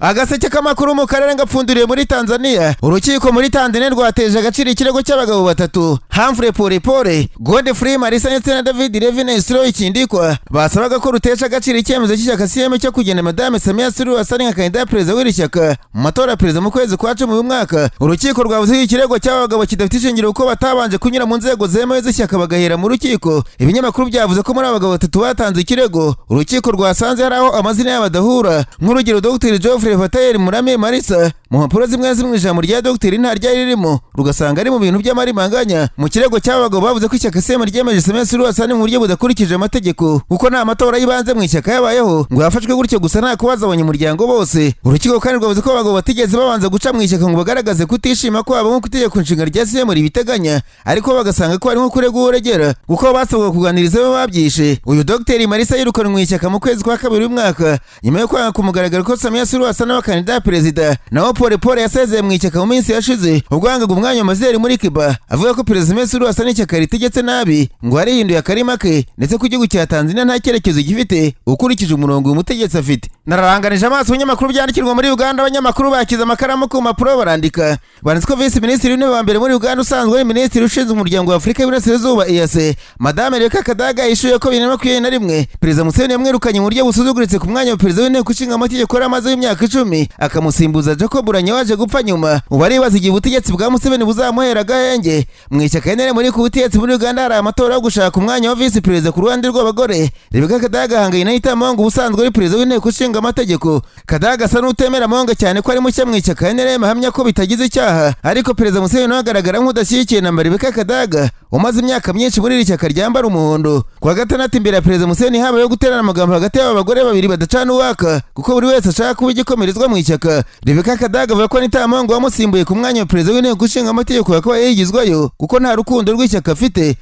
Agaseke k'amakuru mu karere ngapfunduriye muri Tanzania. Urukiko muri Tanzania rwateje agaciro ikirego cy'abagabo batatu, Humphrey Polepole, Godfrey Marisa ndetse na David Levine Stroy Kindikwa, basabaga ko rutesha agaciro icyemezo cy'ishyaka CM cyo kugena Madame Samia Suluhu Hassan nka kandida perezida w'iri shyaka mu matora ya perezida mu kwezi kwa 10 uyu mwaka. Urukiko rwavuze ko ikirego cy'abagabo kidafite ishingiro uko batabanje kunyura mu nzego zemewe z'ishyaka bagahera mu rukiko. Ibinyamakuru byavuze ko muri abagabo batatu batanze ikirego, urukiko rwasanze hari aho amazina y'abadahura, nk'urugero Dr. Geoffrey Fatayeri Murame Marisa mu mpapuro zimwe ijambo rya Dr. ntarya ririmo rugasanga ari mu bintu by'amarimanganya. Mu kirego cy'abagabo bavuze ko ishyaka CM ryemeje Samia Suluhu Hassan mu buryo budakurikije amategeko kuko nta matora y'ibanze mu ishyaka yabayeho ngo yafashwe gutyo gusa nta kubaza abanyamuryango bose. Urukiko kandi rwavuze ko abagabo batigeze babanza guca mu ishyaka ngo bagaragaze kutishima kwabo nk'uko itegeko nshinga rya CM ribiteganya, ariko bagasanga ko ari nko kurega uregera kuko basabwa kuganiriza abo babyishe. Uyu Dr. Marisa yirukanwe mu ishyaka mu kwezi kwa 2 uyu mwaka nyuma yo kwanga kumugaragara ko Samia Suluhu Hassan wa kandida perezida. Naho Polepole yasezeye mu ishyaka mu minsi yashize ubwo yangaga umwanya wa mazeri muri Cuba, avuga ko perezida Samia Suluhu Hassan ishyaka ritegetse nabi ngo harihinduye akarima ke ndetse ko igihugu cya Tanzania nta cyerekezo gifite ukurikije umurongo uyu mutegetsi afite. Nararanganije amaso ibinyamakuru byandikirwa muri Uganda. Abanyamakuru bakiza amakaramu ku mpapuro barandika, banditse ko Vice Minisitiri w'intebe wa mbere muri Uganda usanzwe ari Minisitiri ushinzwe umuryango wa Afurika y'Iburasirazuba EAC, Madame Rebecca Kadaga yishuye ko 2021 Perezida Museveni yamwirukanye mu buryo busuzuguritse ku mwanya wa perezida w'inteko ishinga amategeko yari amaze imyaka 10 akamusimbuza Jacob Buranya waje gupfa nyuma. Ubu aribaza igihe ubutegetsi bwa Museveni buzamuhera agahenge. Mu ishyaka NRM muri ku butegetsi muri Uganda hari amatora yo gushaka umwanya wa Vice Perezida ku ruhande rw'abagore. Rebecca Kadaga ahanganye na Itamongo ubusanzwe ari perezida w'inteko ishinga amategeko. Kadaga asa n'utemera Mongo cyane ko ari mushya mu ishyaka NRM ahamya ko bitagize icyaha, ariko Perezida Museveni agaragara nk'udashyigikiye na Rebecca Kadaga umaze imyaka myinshi muri iri shyaka ryambara umuhondo. Kwa gatandatu imbere ya Perezida Museveni habayeho guterana amagambo hagati y'aba bagore babiri badacana uwaka kuko buri wese ashaka kuba igikomerezwa mu ishyaka. Rebecca Kadaga avuga ko Itamongo wamusimbuye ku mwanya wa perezida w'inteko ishinga amategeko yakaba yigizwayo kuko nta rukundo rw'ishyaka afite.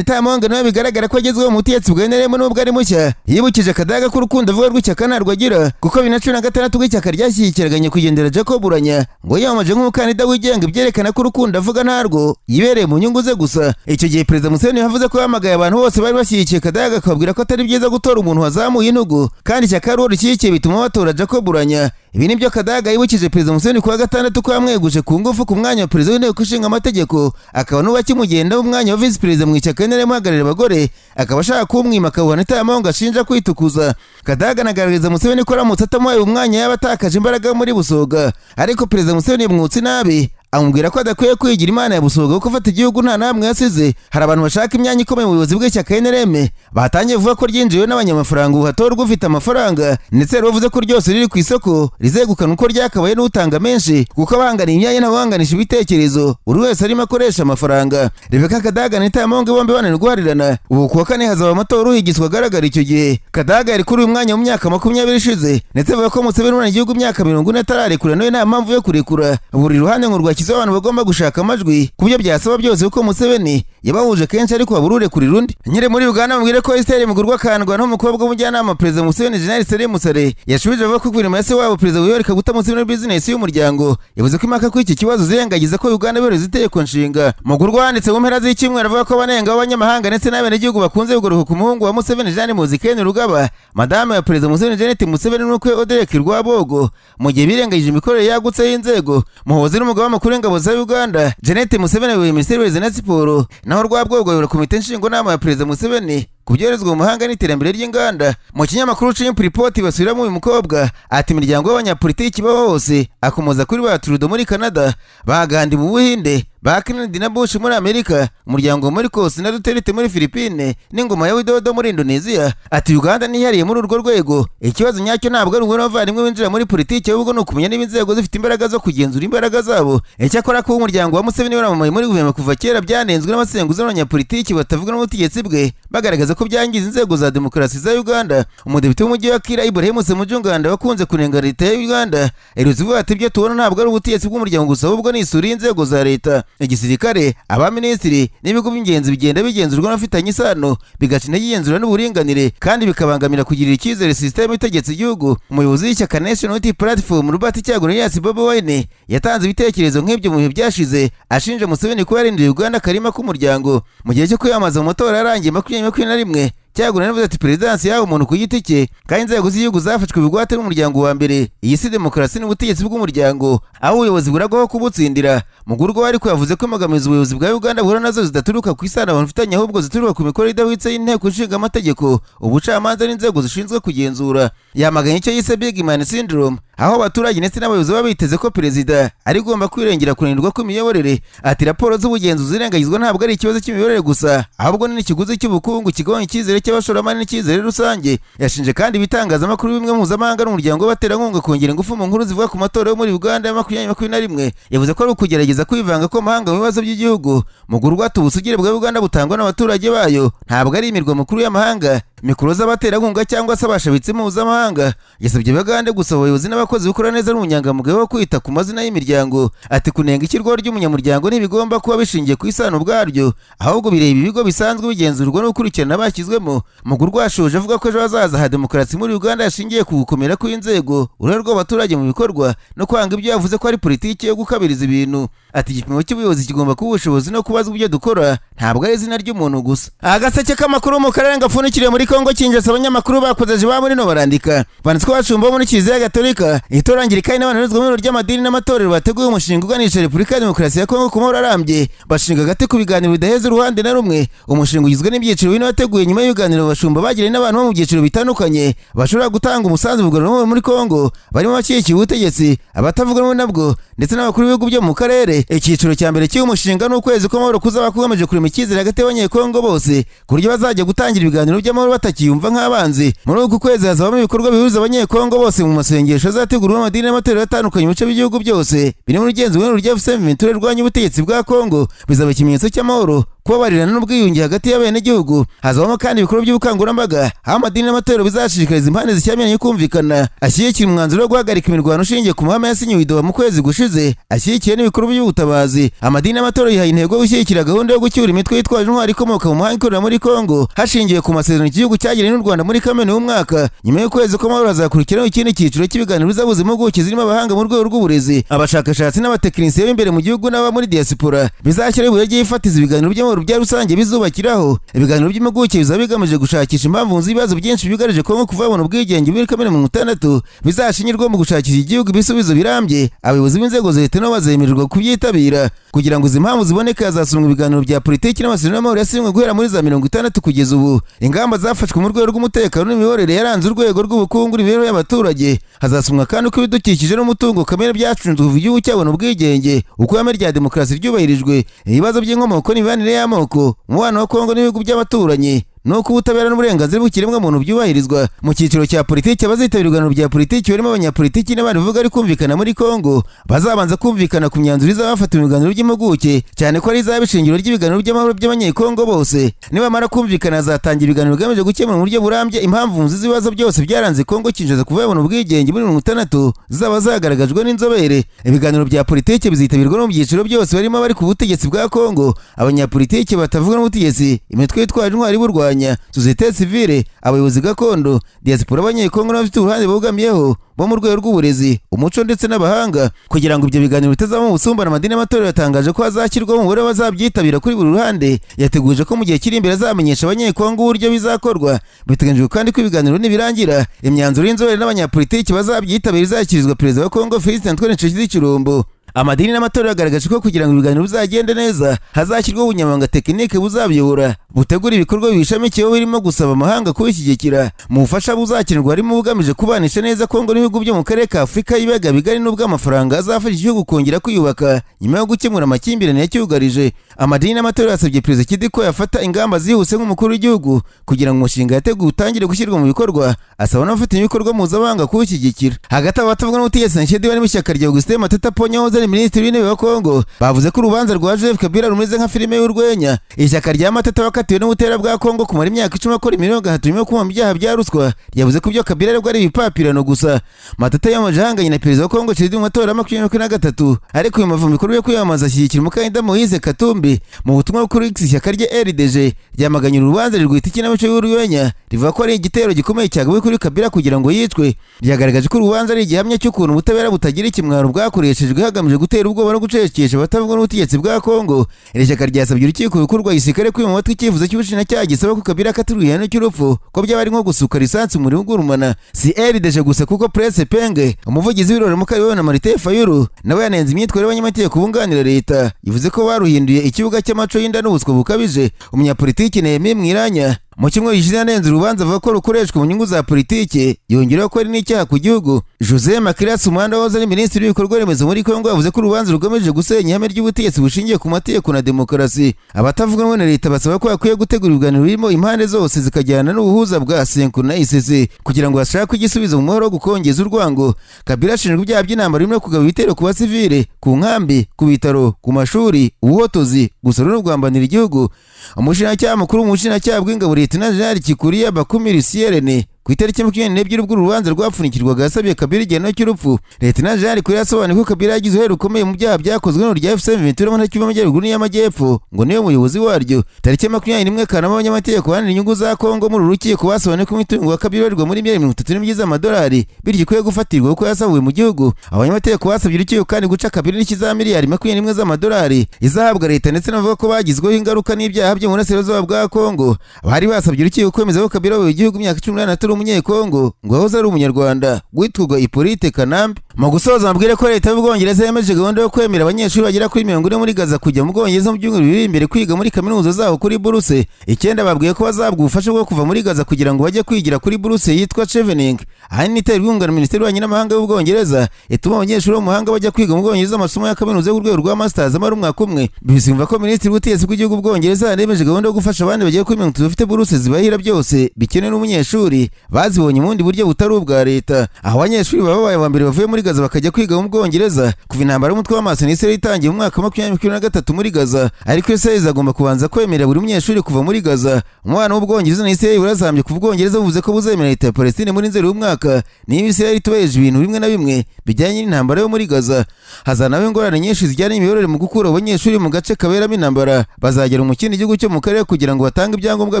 Itamongo nawe bigaragara ko agezweho mu butegetsi bwa NRM nubwo ari mushya. Yibukije Kadaga ko urukundo avuga rw'ishyaka ntarwo agira kuko 2016 rw'ishyaka ryashyigikiraganye kugendera Jacob Buranya ngo yamaje nk'umukandida wigenga, ibyerekana ko urukundo avuga ntarwo yibereye mu nyungu ze gusa. Icyo gihe Perezida Museveni yavuze ko yamagaye abantu bose bari bashyigikiye Kadaga akababwira ko atari byiza gutora umuntu wazamuye intugu kandi ishyaka ari rishyigikiye bituma batora Jacob Buranya. Ibi nibyo Kadaga yibukije Perezida Museveni kuwa gatandatu ko yamweguje ku ngufu ku mwanya wa perezida w'inteko ishinga amategeko, akaba n'ubu akimugenda umwanya wa Vice Perezida mu ishyaka NRM uhagararira abagore, akaba ashaka kumwima akawuhana Itamongo ashinja kwitukuza. Kadaga anagaragariza Museveni ko aramutse atamuhaye umwanya yaba atakaje imbaraga muri Busoga, ariko Perezida Museveni yamwutse nabi amubwira ko adakwiye kwigira imana ya Busoga kuko afata igihugu nta namwe yasize. Hari abantu bashaka imyanya ikomeye mu buyobozi bw'ishyaka NRM batangiye vuga ko ryinjiwe n'abanyamafaranga ubu hatorwa ufite amafaranga, ndetse bavuze ko ryose riri ku isoko rizegukana uko ryakabaye n'utanga menshi kuko abahanganiye imyanya n'abahanganisha ibitekerezo buri wese arimo akoresha amafaranga. Rebecca Kadaga na Itamongo bombi bananiwe guharirana. Ubu kuwa 4 hazaba amatora uhigizwa agaragara icyo gihe. Kadaga yari kuri uyu mwanya mu myaka 20 ishize ndetse avuga ko Museveni urana igihugu imyaka 40 atararekura nawe nta mpamvu yo kurekura. Buri ruhande ngo rwakizeho abantu bagomba gushaka amajwi ku byo byasaba byose kuko Museveni yabahuje kenshi ariko baburure kuri rundi. Nyire muri Uganda mubwire ko Esther Mugurwa kandwa n'umukobwa w'umujyanama Perezida Museveni General Sere Musare yashubije avuga ko guverinoma yase wabo Perezida Yoweri Kaguta Museveni business y'umuryango yavuze ko impaka kuri iki kibazo zirengagiza ko Uganda bero zitegeko nshinga. Mugurwa wanditse mu mpera z'ikimwe aravuga ko abanenga b'abanyamahanga ndetse n'abenegihugu bakunze kugaruka ku muhungu wa Museveni Jeanne Muzikene Rugaba, Madame ya Perezida Museveni Janet Museveni n'ukwe Oderek Rwabogo mu gihe birengagije imikorere yagutse y'inzego. Muhozi n'umugaba mukuru w'ingabo za Uganda Janet Museveni wa Minisiteri y'Uburezi na Siporo, naho Rwabogo ayobora komite nshingonama ya Perezida Museveni kubyoherezwa mu mahanga n'iterambere ry'inganda. Mu kinyamakuru Chimp Report basubiramo uyu mukobwa ati imiryango y'abanyapolitiki baba hose akomoza kuri ba Trudeau muri Canada, ba Gandhi mu Buhinde, ba Kennedy na Bush muri Amerika, umuryango muri Kos na Duterte muri Philippines n'ingoma ya Widodo muri Indonesia. Ati Uganda nihariye muri urwo rwego. Ikibazo nyacyo ntabwo ari umwe n'abavandimwe winjira muri politiki ahubwo no kumenya niba inzego zifite imbaraga zo kugenzura imbaraga zabo. Icyakora ko umuryango wa Museveni waramamaye muri guverinoma kuva kera byanenzwe n'abasenguzi n'abanyapolitiki batavuga n'ubutegetsi bwe bagaragaza ko byangiza inzego za demokarasi za Uganda. Umudepite w'umujyi wa Kira Ibrahim Semujunganda wakunze kunenga leta ya Uganda eruzi vuga ati ibyo tubona ntabwo ari ubutegetsi bw'umuryango gusa ahubwo ni isuri y'inzego za leta. Igisirikare, abaminisitiri n'ibigo by'ingenzi bigenda bigenzurwa n'abafitanye isano bigaca intege igenzura n'uburinganire kandi bikabangamira kugirira icyizere system itegetse igihugu. Umuyobozi w'ishyaka National Unity Platform Robert Kyagulanyi Bobi Wine yatanze ibitekerezo nk'ibyo mu bihe byashize ashinja Museveni kuba yarindiye Uganda karima k'umuryango. Mu gihe cyo kwiyamamaza mu matora yarangiye 2021 cyagura navuze ati perezidansi yawe umuntu ku giti cye kandi inzego z'igihugu zafashwe bigwate n'umuryango wa mbere iyi si demokarasi n'ubutegetsi bw'umuryango aho ubuyobozi buragwaho kubutsindira mugurwa ariko yavuze ko imbogamizi ubuyobozi bwa Uganda buhura nazo zidaturuka ku isano abantu bafitanye ahubwo zituruka ku mikorere idahwitse y'inteko ishinga amategeko ubucamanza n'inzego zishinzwe kugenzura yamaganye icyo yise big man syndrome aho abaturage ndetse n'abayobozi baba biteze ko perezida ari gomba kwirengera kunanirwa kw'imiyoborere ati raporo z'ubugenzuzi zirengagizwa ntabwo ari ikibazo cy'imiyoborere gusa ahubwo n'ikiguzi cy'ubukungu kigabanya icyizere cy'abashoramari n'icyizere rusange yashinje kandi ibitangazamakuru bimwe mpuzamahanga n'umuryango w'abaterankunga kongera ingufu mu nkuru zivuga ku matora yo muri Uganda ya 2021 yavuze ko ari ukugerageza kwivanga ko mahanga mu bibazo by'igihugu mugurwa ubusugire bwa Uganda butangwa n'abaturage bayo ntabwo ari imirwa mikuru y'amahanga mikuru z'abaterankunga cyangwa se abashabitsi mpuzamahanga yasabye Uganda gusaba abayobozi n'abakozi bikora neza n'umunyangamugayo wo kwita ku mazina y'imiryango ati kunenga ikirwa ry'umunyamuryango ntibigomba kuba bishingiye ku isano bwaryo ahubwo bireba ibigo bisanzwe bigenzurwa no gukurikirana abashyizwemo mugurwa ashoje avuga ko ejo hazaza ha demokarasi muri Uganda yashingiye ku gukomera kw'inzego uruhare rw'abaturage mu bikorwa no kwanga ibyo yavuze ko ari politiki yo gukabiriza ibintu ati igipimo cy'ubuyobozi kigomba kuba ubushobozi no kubaza ibyo dukora ntabwo ari izina ry'umuntu gusa agaseke k'amakuru mu karere gapfundikiriye muri Kongo kinjasa abanyamakuru bakozeje ba muri no barandika banditswe bacumba muri Kiliziya Gatolika itorangirika n'abantu mu ry'amadini n'amatorero bateguye umushinga uganisha Repubulika ya Demokarasi ya Kongo ku mahoro arambye bashinga agati ku biganiro bidaheza uruhande na rumwe umushinga ugizwe n'ibyiciro bine wateguye nyuma y'ibiganiro bashumba bagiranye n'abantu bo mu byiciro bitandukanye bashobora gutanga umusanzu mu guverinoma muri Kongo barimo abashyigikiye ubutegetsi abatavuga rumwe nabwo ndetse n'abakuru b'ibihugu byo mu karere icyiciro cya mbere cy'uyu mushinga n'ukwezi kw'amahoro kuzaba kugamije kurema icyizere hagati y'abanyekongo bose ku buryo bazajya gutangira ibiganiro by'amahoro batakiyumva nk'abanzi muri uku kwezi hazabamo ibikorwa bihuza abanyekongo bose mu masengesho azategurwa amadini n'amatorero atandukanye mu bice by'igihugu byose biri mu rugenzo rwa FCM rurwanya ubutegetsi bwa Kongo bizaba ikimenyetso cy'amahoro kubabarirana n'ubwiyunge hagati y'abenegihugu hazabamo kandi ibikorwa by'ubukangurambaga aho amadini n'amatorero bizashishikariza impande zishyamiranye kumvikana ashyigikira umwanzuro wo guhagarika imirwano ushingiye ku mahame yasinyiwe i Doha mu kwezi gushize ashyigikiye n'ibikorwa by'ubutabazi amadini n'amatorero yihaye intego yo gushyigikira gahunda yo gucyura imitwe yitwaje intwari ikomoka mu mahanga ikorera muri Kongo hashingiwe ku masezerano igihugu cyagiranye n'u Rwanda muri Kamena y'umwaka nyuma y'ukwezi kw'amahoro hazakurikiraho ikindi cyiciro cy'ibiganiro bizabuza impuguke zirimo abahanga mu rwego rw'uburezi abashakashatsi n'abatekinisiye b'imbere mu gihugu n'aba muri diaspora bizashyiraho ibuye ry'ifatiza ibiganiro by'amahoro bya rusange bizubakiraho ibiganiro by'impuguke bizaba bigamije gushakisha impamvu z'ibibazo byinshi byugarije Kongo kuva babona ubwigenge muri Kamena mu 6 bizashingirwa mu gushakisha igihugu ibisubizo birambye abayobozi b'inzego za leta bazemererwa kubyitabira kugira ngo izi mpamvu ziboneke hazasomwa ibiganiro bya politiki n'amasezerano y'amahoro yasinywe guhera muri za 60 kugeza ubu ingamba zafashwe mu rwego rw'umutekano n'imiyoborere yaranze urwego rw'ubukungu n'imibereho y'abaturage hazasomwa kandi uko ibidukikije n'umutungo kamere byacunzwe kuva igihugu cyabona ubwigenge uko ihame rya demokarasi ryubahirijwe ibibazo by'inkomoko n'imibanire y'amoko umubano wa Kongo n'ibihugu by'abaturanyi nuko ubutabera n'uburenganzira bw'ikiremwa muntu byubahirizwa mu cyiciro cya politiki abazitabira ibiganiro bya politiki barimo abanyapolitiki n'abandi bavuga ari kumvikana muri Kongo bazabanza kumvikana ku myanzuro izabafata mu biganiro by'impuguke cyane ko ari izaba ishingiro ry'ibiganiro by'amahoro by'abanyekongo bose nibamara kumvikana hazatangira ibiganiro bigamije gukemura mu buryo burambye impamvu z'ibibazo byose byaranze Kongo kinjeza kuva yabona ubwigenge muri 60 zaba zagaragajwe n'inzobere ibiganiro bya politiki bizitabirwa no mu byiciro byose barimo bari ku butegetsi bwa Kongo abanyapolitiki batavuga n'ubutegetsi imitwe yitwaje intwari burwanya sosiyete sivile abayobozi gakondo diaspora abanyekongo n'abafite uruhande bogamiyeho bo mu rwego rw'uburezi umuco ndetse n'abahanga kugira ngo ibyo biganiro bitazamo ubusumbane amadini y'amatorero yatangaje ko hazashyirwaho umubare bazabyitabira kuri buri ruhande yateguje ko mu gihe kiri imbere azamenyesha abanyekongo uburyo bizakorwa biteganyijwe kandi ko ibiganiro nibirangira imyanzuro y'inzobere n'abanyapolitiki bazabyitabira izashyikirizwa perezida wa Kongo Felix Antoine Tshisekedi amadini n'amatorero yagaragaje ko kugira ngo ibiganiro bizagende neza hazashyirwaho ubunyamabanga tekinike buzabiyobora butegura ibikorwa bishamikiyeho birimo gusaba amahanga kubishyigikira mu bufasha buzakenerwa harimo bugamije kubanisha neza Kongo n'ibihugu byo mu karere ka Afurika y'ibiyaga bigari n'ubw'amafaranga azafasha igihugu kongera kwiyubaka nyuma yo gukemura amakimbirane yacyugarije amadini n'amatorero yasabye perezida Tshisekedi ko yafata ingamba zihuse nk'umukuru w'igihugu kugira ngo umushinga yateguye utangire gushyirwa mu bikorwa asaba n'abafite ibikorwa mpuzamahanga kuwushyigikira hagati abatavuga n'ubutegetsi Tshisekedi barimo ishyaka rya Augustin Matata Ponyo Minisitiri w'intebe wa Kongo bavuze ko urubanza rwa Joseph Kabila rumeze nka filime y'urwenya ishyaka rya Matata wakatiwe n'ubutera bwa Kongo kumara imyaka 10 akora imirongo hatumye kuma mu byaha bya ruswa yavuze ko ibyo Kabila aribwo ari ibipapirano gusa Matata yamaje hanganye na perezida wa Kongo Tshisekedi mu matora ya 2023 ariko uyu mavumo mikuru yo kwiyamamaza ashyigikira umukandida Moise Katumbi mu butumwa kuri X ishyaka rya RDG ryamaganye urubanza rwita ikinamico y'urwenya rivuga ko ari igitero gikomeye cyagabwe kuri Kabila kugira ngo yicwe ryagaragaje ko urubanza ari igihamya cy'ukuntu ubutabera butagira ikimwaro bwakoreshejwe hagamijwe igamije gutera ubwoba no gucecekesha abatavuga n'ubutegetsi bwa Kongo. Iri shyaka ryasabye urukiko rukuru rwa gisirikare kwima amatwi icyifuzo cy'ubushinjacyaha gisaba ko Kabila akatirwa igihano cy'urupfu ko byaba ari nko gusuka lisansi mu rugurumana. Si RDC gusa kuko Presse Penge, umuvugizi w'ibirori mu Karere na Martin Fayulu, nawe yanenze imyitwarire y'abanyamategeko bunganira leta, yivuze ko baruhinduye ikibuga cy'amaco y'inda n'ubuswa bukabije. Umunyapolitiki Nehemiya Mwiranya mu cyumweru gishize yanenze urubanza avuga ko rukoreshwa mu nyungu za politiki, yongeraho ko ari n'icyaha ku gihugu. Jose Makirasi Umuhanda wahoze ari minisitiri w'ibikorwa remezo muri Kongo yavuze ko urubanza rugamije gusenya ihame ry'ubutegetsi bushingiye ku mategeko na demokarasi. Abatavuga rumwe na leta basaba ko hakwiye gutegura ibiganiro birimo impande zose zikajyana n'ubuhuza bwa Senko na ICC kugira ngo hashakwe igisubizo mu mahoro yo gukongeza urwango. Kabila ashinjwa ibyaha by'intambara birimo kugaba ibitero ku basivile, ku nkambi, ku bitaro, ku mashuri, ubuhotozi, gusora no kugambanira igihugu. Umushinjacyaha mukuru mu bushinjacyaha bw'ingabo Lieutenant General Kikuriya Bakumiri Sierene ku itariki 22 ubwo urubanza rwapfunikirwaga yasabye Kabila igihano cy'urupfu. Lieutenant General Kikuriya yasobanuye ko Kabila yagize uruhare rukomeye mu byaha byakozwe n'uru rya FC mu ntara y'Amajyaruguru n'Amajyepfo, ngo niyo muyobozi waryo. Tariki 21 Kanama abanyamategeko banira inyungu za Kongo muri rukiko basobanuye ko imitungo ya Kabila ibarirwa muri miliyoni 32 z'amadolari bityo ikwiye gufatirwa kuko yasahuwe mu gihugu. Abanyamategeko basabye urukiko kandi guca Kabila n'ikiza miliyari 21 z'amadolari izahabwa leta, ndetse navuga ko bagizweho ingaruka n'ibyaha byo mu burasirazuba bwa Kongo. Bari basabye urukiko kwemeza ko Kabila wayoboye igihugu imyaka 18 umunyekongo ngo yahoze ari umunyarwanda witwaga Hippolyte Kanambe. Mu gusoza mabwire ko leta y'Ubwongereza yemeje gahunda yo kwemera abanyeshuri bagera kuri 40 muri Gaza kujya mu Bwongereza mu byumweru biri imbere kwiga muri kaminuza zaho kuri buruse. Icyenda babwiye ko bazabwa ubufasha bwo kuva muri Gaza kugira ngo bajye kwigira kuri buruse yitwa Chevening. Ahanini iterwa inkunga na Minisiteri y'Ububanyi n'Amahanga y'Ubwongereza ituma abanyeshuri bo mu mahanga bajya kwiga mu Bwongereza amasomo ya kaminuza yo ku rwego rwa masters amara umwaka umwe. Bisimva ko Minisitiri w'Ubutegetsi bw'igihugu bw'Ubwongereza yemeje gahunda yo gufasha abandi bagiye kuri 30 bafite buruse zibahira byose bikenewe n'umunyeshuri bazibonye mu bundi buryo butari ubwa leta. Aho abanyeshuri babaye aba mbere bavuye muri Gaza bakajya kwiga mu Bwongereza kuva intambara y'umutwe w'amaso n'Israel itangiye mu mwaka wa 2023 muri Gaza, ariko Israel agomba kubanza kwemerera buri munyeshuri kuva muri Gaza. Umwana w'Ubwongereza na Israel burazambye ku Bwongereza buvuze ko buzemera leta ya Palestine muri nzeri y'umwaka niba Israel itubeje ibintu bimwe na bimwe bijyanye n'intambara yo muri Gaza. Hazanaho ingorane nyinshi zijyanye n'imiyoborere mu gukura abanyeshuri mu gace kaberamo intambara bazagera mu kindi gihugu cyo mu karere kugira ngo batange ibyangombwa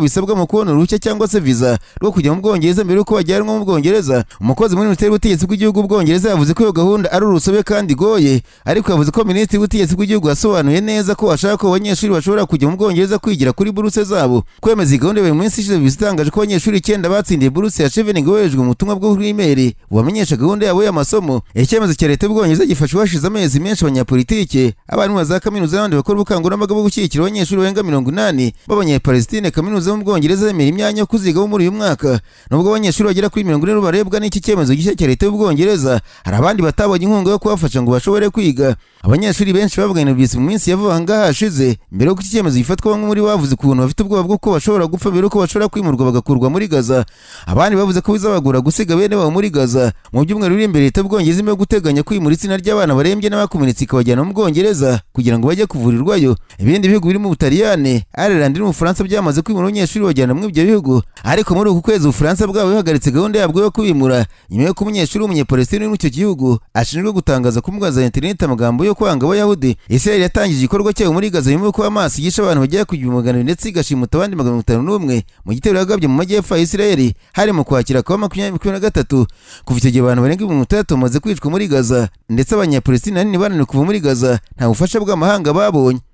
bisabwa mu kubona uruhushya cyangwa se visa rwo kujya mu Bwongereza mbere yuko bajyanwa mu Bwongereza. Umukozi muri Minisiteri y'Ubutegetsi bw'igihugu bw'Ubwongereza yavuze ko iyo gahunda ari urusobe kandi igoye, ariko yavuze ko Minisitiri w'Ubutegetsi bw'igihugu yasobanuye neza ko ashaka ko abanyeshuri bashobora kujya mu Bwongereza kwigira kuri buruse zabo. Kwemeza iyi gahunda buri munsi ishize bitangaje ko abanyeshuri 9 batsindiye buruse ya Chevening boherejwe mu butumwa bwo kuri email bubamenyesha gahunda yabo y'amasomo. Icyemezo cya leta y'Ubwongereza gifashe hashize amezi menshi abanyapolitike, abarimu za kaminuza n'abandi bakora ubukangurambaga bwo gushyigikira abanyeshuri barenga 80 b'Abanyapalestine kaminuza yo mu Bwongereza yemera imyanya yo kuzigaho muri uyu mwaka. Nubwo abanyeshuri bagera kuri 40 barebwa n'iki cyemezo gishya cya leta y'Ubwongereza, hari abandi batabonye inkunga yo kubafasha ngo bashobore kwiga. Abanyeshuri benshi bavuganye mu minsi yavuga ngaha hashize mbere y'uko iki cyemezo gifatwa, bamwe muri bavuze ukuntu bafite ubwoba bw'uko bashobora gupfa mbere y'uko bashobora kwimurwa bagakurwa muri Gaza. Abandi bavuze ko bizabagora gusiga bene babo muri Gaza. Mu byumweru biri imbere leta y'Ubwongereza irimo guteganya kwimura itsinda ry'abana barembye n'abakomeretse ikabajyana mu Bwongereza kugira ngo bajye kuvurirwayo. Ibindi bihugu birimo Ubutaliyani, Ireland n'Ubufaransa byamaze kwimura abanyeshuri bajyana mu ibyo bihugu, ariko muri uku kwezi Ubufaransa bwabo bihagaritse gahunda yabwo yo kubimura nyuma y'uko umunyeshuri w'Umunyapalestine uri mu icyo gihugu ashinjwa gutangaza ku mbuga za internet amagambo yo kwanga Abayahudi. Israel yatangije igikorwa cyayo muri Gaza nyuma y'uko Hamas yigisha abantu bagera ku 100 ndetse igashimuta abandi 51 mu gitero yagabye mu majyepfo ya Israel hari mu kwakira kwa 2023. Kuva icyo gihe abantu barenga 300 bamaze kwicwa muri Gaza, ndetse Abanyapalestine bananiwe kuva muri Gaza nta bufasha bw'amahanga babonye.